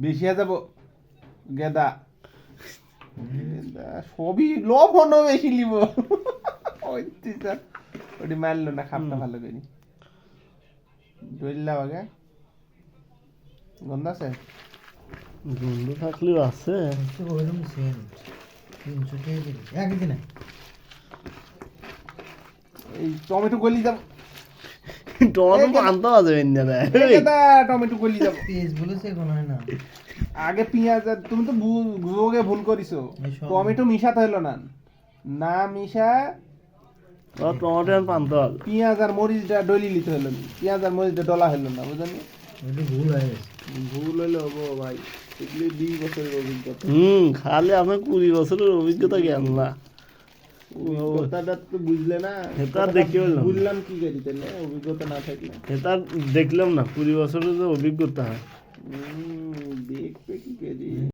বেশি হয়ে যাবো গেদা সবই লবণও বেশি লিব ওটি মারলো না খাপটা ভালো করি ধরলাম আগে গন্ধ আছে গন্ধ থাকলেও আছে ওইরকম সেম 300 টাকা দিবি একদিনে এই টমেটো গলি যাব টমেটো আনতে হবে না গেদা টমেটো গলি যাব পেজ বলে সে কোনো হয় না আগে পেঁয়াজ তুমি তো ভুগে ভুল করিছো টমেটো মিশাতে হলো না না মিশা টমেটো আনতে হবে পেঁয়াজ আর মরিচটা ডলি নিতে হলো না পেঁয়াজ আর মরিচটা ডলা হলো না বুঝলেন ওইটা ভুল হয়ে গেছে ভুল হলো গো ভাই এগুলি 2 বছরের অভিজ্ঞতা খালি আমি 20 বছরের অভিজ্ঞতা জ্ঞান না অভিজ্ঞতাটা তো বুঝলে না এটা দেখতে পেলাম। বুঝলাম কি করি তাহলে অভিজ্ঞতা না থাকলে এটা দেখলাম না 20 বছরের যে অভিজ্ঞতা